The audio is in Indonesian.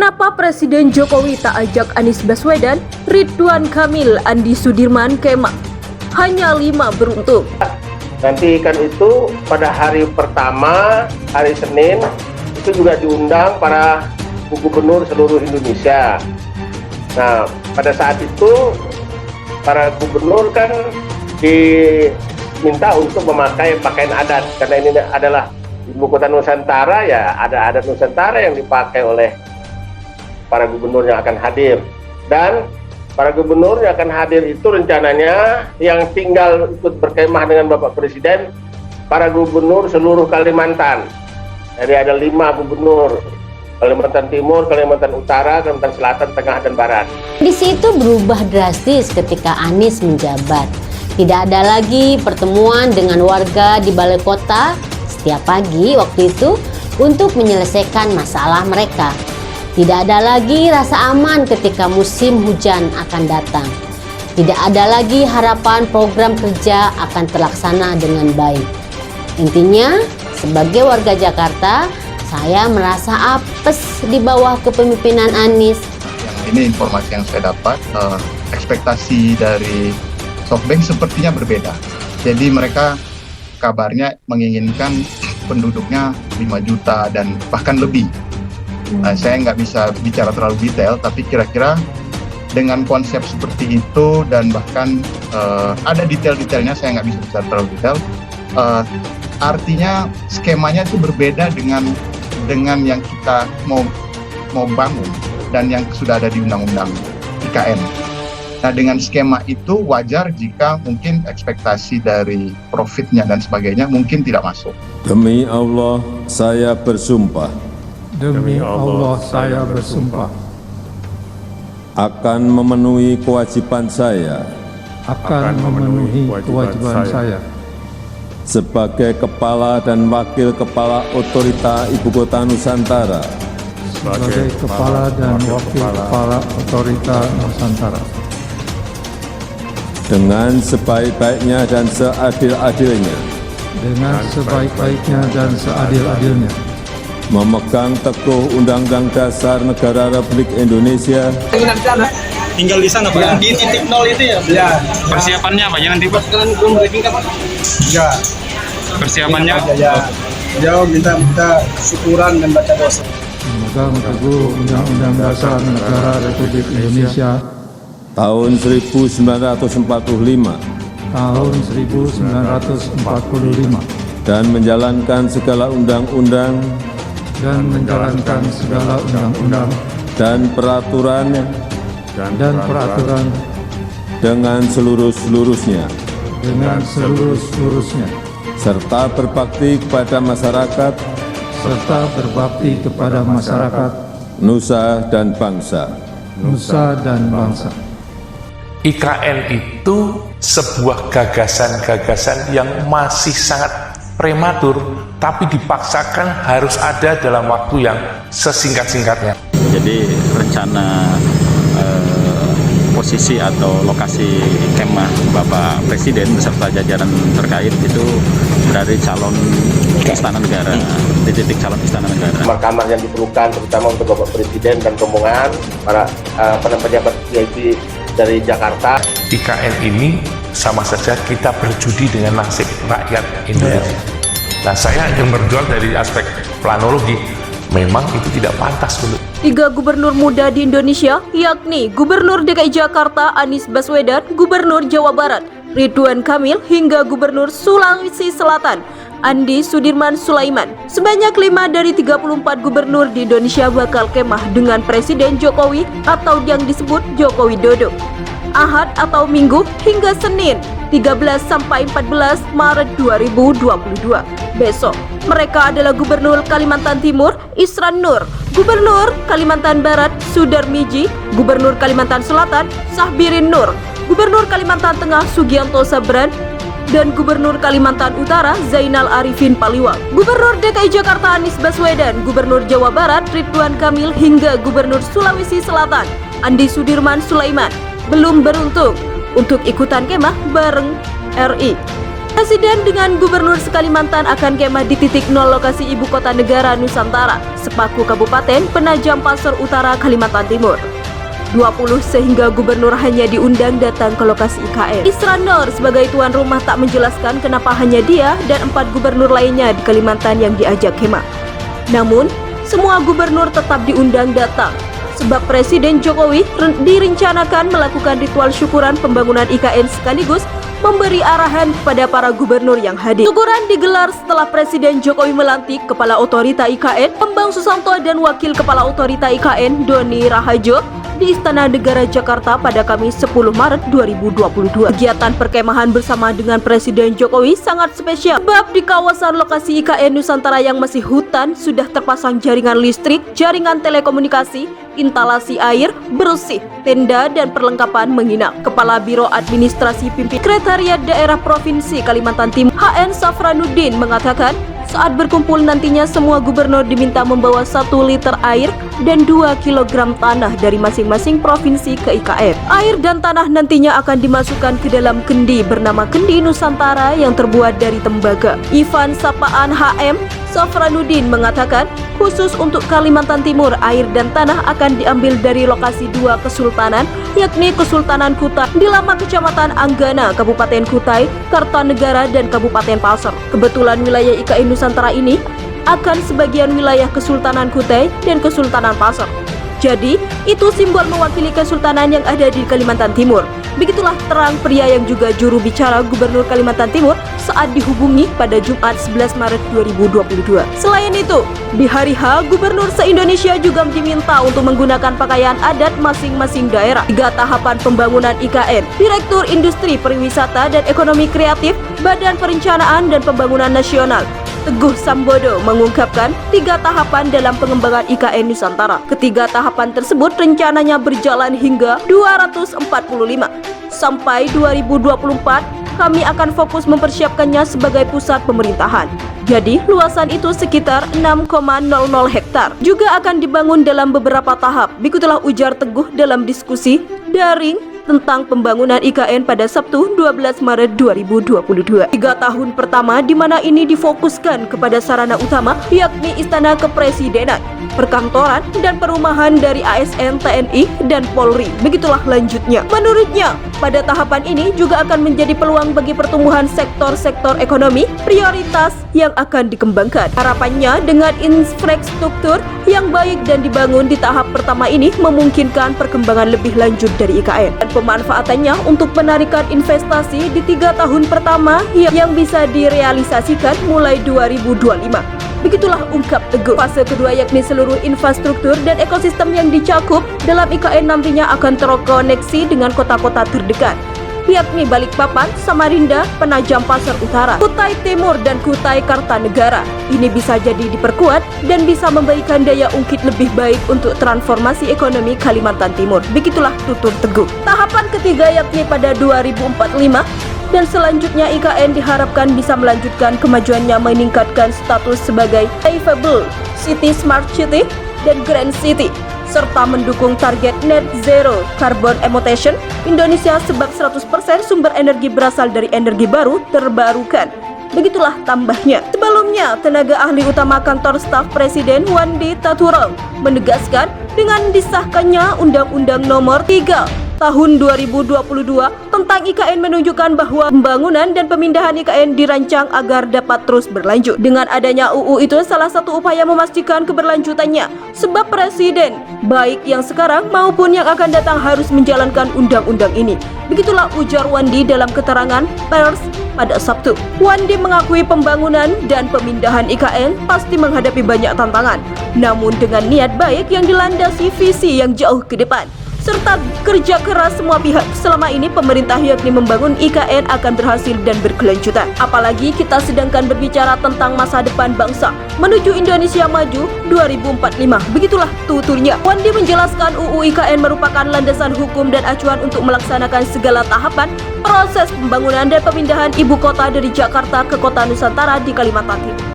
Kenapa Presiden Jokowi tak ajak Anies Baswedan, Ridwan Kamil, Andi Sudirman kemah? Hanya 5 beruntung. Nanti kan itu pada hari pertama, hari Senin, itu juga diundang para gubernur seluruh Indonesia. Nah, pada saat itu para gubernur kan diminta untuk memakai pakaian adat, karena ini adalah ibu kota Nusantara, ya ada adat Nusantara yang dipakai oleh para gubernur yang akan hadir. Dan para gubernur yang akan hadir itu rencananya yang tinggal ikut berkemah dengan Bapak Presiden, para gubernur seluruh Kalimantan. Jadi ada 5 gubernur: Kalimantan Timur, Kalimantan Utara, Kalimantan Selatan, Tengah, dan Barat. Di situ berubah drastis ketika Anies menjabat. Tidak ada lagi pertemuan dengan warga di balai kota setiap pagi waktu itu untuk menyelesaikan masalah mereka. Tidak ada lagi rasa aman ketika musim hujan akan datang. Tidak ada lagi harapan program kerja akan terlaksana dengan baik. Intinya, sebagai warga Jakarta, saya merasa apes di bawah kepemimpinan Anies. Ini informasi yang saya dapat, ekspektasi dari SoftBank sepertinya berbeda. Jadi mereka kabarnya menginginkan penduduknya 5 juta dan bahkan lebih. Saya nggak bisa bicara terlalu detail, tapi kira-kira dengan konsep seperti itu dan bahkan ada detail-detailnya, saya nggak bisa bicara terlalu detail. Artinya skemanya itu berbeda dengan yang kita mau bangun dan yang sudah ada di Undang-Undang IKN. Nah, dengan skema itu wajar jika mungkin ekspektasi dari profitnya dan sebagainya mungkin tidak masuk. Demi Allah, saya bersumpah. Demi Allah, saya bersumpah akan memenuhi kewajiban saya saya sebagai Kepala dan Wakil Kepala Otorita Ibu Kota Nusantara sebagai Kepala dan Wakil Kepala Otorita Nusantara dengan sebaik-baiknya dan seadil-adilnya, memegang teguh Undang-Undang Dasar Negara Republik Indonesia. Tinggal di sana Pak, di titik 0 itu ya? Ya. Persiapannya apa? Jangan tiba. Kalian belum briefing kapan? Ya. Persiapannya? Ya. Jauh minta syukuran dan baca doa. memegang teguh Undang-Undang Dasar Negara Republik Indonesia tahun 1945 dan menjalankan segala undang-undang dan peraturan dengan seluruh-seluruhnya serta berbakti kepada masyarakat nusa dan bangsa. IKN itu sebuah gagasan-gagasan yang masih sangat prematur, tapi dipaksakan harus ada dalam waktu yang sesingkat-singkatnya. Jadi rencana posisi atau lokasi kemah Bapak Presiden beserta jajaran terkait itu dari calon Istana Negara, di titik calon Istana Negara. Kamar-kamar yang diperlukan terutama untuk Bapak Presiden dan rombongan, para pejabat VIP dari Jakarta. IKN ini sama saja kita berjudi dengan nasib rakyat Indonesia. Nah, saya yang berjuang dari aspek planologi, memang itu tidak pantas dulu. 3 gubernur muda di Indonesia, yakni Gubernur DKI Jakarta Anies Baswedan, Gubernur Jawa Barat Ridwan Kamil, hingga Gubernur Sulawesi Selatan Andi Sudirman Sulaiman. Sebanyak 5 dari 34 gubernur di Indonesia bakal kemah dengan Presiden Jokowi atau yang disebut Joko Widodo. Ahad atau Minggu hingga Senin 13 sampai 14 Maret 2022. Besok, mereka adalah Gubernur Kalimantan Timur Isran Nur, Gubernur Kalimantan Barat Sudar Miji, Gubernur Kalimantan Selatan Sahbirin Nur, Gubernur Kalimantan Tengah Sugianto Sabran, dan Gubernur Kalimantan Utara Zainal Arifin Paliwang. Gubernur DKI Jakarta Anies Baswedan, Gubernur Jawa Barat Ridwan Kamil, hingga Gubernur Sulawesi Selatan Andi Sudirman Sulaiman belum beruntung untuk ikutan kemah bareng RI. Presiden dengan Gubernur Kalimantan akan kemah di titik nol lokasi ibu kota negara Nusantara, Sepaku Kabupaten Penajam Pasar Utara, Kalimantan Timur. 20 sehingga gubernur hanya diundang datang ke lokasi IKN. Isra Nur sebagai tuan rumah tak menjelaskan kenapa hanya dia dan 4 gubernur lainnya di Kalimantan yang diajak kemah. Namun, semua gubernur tetap diundang datang. Sebab Presiden Jokowi direncanakan melakukan ritual syukuran pembangunan IKN sekaligus memberi arahan kepada para gubernur yang hadir. Syukuran digelar setelah Presiden Jokowi melantik Kepala Otorita IKN, Bambang Susanto dan Wakil Kepala Otorita IKN, Doni Rahajo, di Istana Negara Jakarta pada Kamis 10 Maret 2022. Kegiatan perkemahan bersama dengan Presiden Jokowi sangat spesial sebab di kawasan lokasi IKN Nusantara yang masih hutan sudah terpasang jaringan listrik, jaringan telekomunikasi, instalasi air, bersih, tenda dan perlengkapan menginap. Kepala Biro Administrasi Pimpinan Sekretariat Daerah Provinsi Kalimantan Timur, HN Safranuddin mengatakan, saat berkumpul nantinya semua gubernur diminta membawa 1 liter air dan 2 kilogram tanah dari masing-masing provinsi ke IKN. Air dan tanah nantinya akan dimasukkan ke dalam kendi bernama Kendi Nusantara yang terbuat dari tembaga. Ivan Sapaan HM Safranuddin mengatakan, khusus untuk Kalimantan Timur, air dan tanah akan diambil dari lokasi 2 kesultanan, yakni Kesultanan Kutai di Lama Kecamatan Anggana, Kabupaten Kutai, Kartanegara, dan Kabupaten Pasar. Kebetulan wilayah IKN Nusantara ini akan sebagian wilayah Kesultanan Kutai dan Kesultanan Pasar. Jadi, itu simbol mewakili kesultanan yang ada di Kalimantan Timur. Begitulah terang pria yang juga juru bicara Gubernur Kalimantan Timur saat dihubungi pada Jumat 11 Maret 2022. Selain itu, di hari H, Gubernur se-Indonesia juga diminta untuk menggunakan pakaian adat masing-masing daerah. 3 tahapan pembangunan IKN, Direktur Industri Pariwisata dan Ekonomi Kreatif, Badan Perencanaan dan Pembangunan Nasional, Teguh Sambodo mengungkapkan 3 tahapan dalam pengembangan IKN Nusantara. Ketiga tahapan tersebut rencananya berjalan hingga 245. Sampai 2024, kami akan fokus mempersiapkannya sebagai pusat pemerintahan. Jadi, luasan itu sekitar 6,00 hektar. Juga akan dibangun dalam beberapa tahap. Begitulah ujar Teguh dalam diskusi daring tentang pembangunan IKN pada Sabtu 12 Maret 2022. 3 tahun pertama di mana ini difokuskan kepada sarana utama yakni Istana Kepresidenan, perkantoran dan perumahan dari ASN, TNI dan Polri. Begitulah lanjutnya. Menurutnya, pada tahapan ini juga akan menjadi peluang bagi pertumbuhan sektor-sektor ekonomi prioritas yang akan dikembangkan. Harapannya dengan infrastruktur yang baik dan dibangun di tahap pertama ini memungkinkan perkembangan lebih lanjut dari IKN dan pemanfaatannya untuk penarikan investasi di 3 tahun pertama yang bisa direalisasikan mulai 2025. Begitulah ungkap Teguh. Fase kedua yakni seluruh infrastruktur dan ekosistem yang dicakup dalam IKN nantinya akan terkoneksi dengan kota-kota terdekat, yakni Balikpapan, Samarinda, Penajam Pasar Utara, Kutai Timur, dan Kutai Kartanegara. Ini bisa jadi diperkuat dan bisa memberikan daya ungkit lebih baik untuk transformasi ekonomi Kalimantan Timur. Begitulah tutur Teguh. Tahapan ketiga yakni pada 2045 dan selanjutnya IKN diharapkan bisa melanjutkan kemajuannya meningkatkan status sebagai livable city, smart city, dan grand city, serta mendukung target net zero carbon emission Indonesia sebab 100% sumber energi berasal dari energi baru terbarukan. Begitulah tambahnya. Sebelumnya, tenaga ahli utama kantor staf Presiden Wandi Taturong menegaskan dengan disahkannya Undang-Undang Nomor 3 Tahun 2022 tentang IKN menunjukkan bahwa pembangunan dan pemindahan IKN dirancang agar dapat terus berlanjut. Dengan adanya UU itu salah satu upaya memastikan keberlanjutannya, sebab Presiden baik yang sekarang maupun yang akan datang harus menjalankan undang-undang ini. Begitulah ujar Wandi dalam keterangan pers pada Sabtu. Wandi mengakui pembangunan dan pemindahan IKN pasti menghadapi banyak tantangan, namun dengan niat baik yang dilandasi visi yang jauh ke depan serta kerja keras semua pihak, selama ini pemerintah yakni membangun IKN akan berhasil dan berkelanjutan. Apalagi kita sedangkan berbicara tentang masa depan bangsa menuju Indonesia Maju 2045. Begitulah tuturnya. Wandi menjelaskan UU IKN merupakan landasan hukum dan acuan untuk melaksanakan segala tahapan proses pembangunan dan pemindahan ibu kota dari Jakarta ke kota Nusantara di Kalimantan Timur.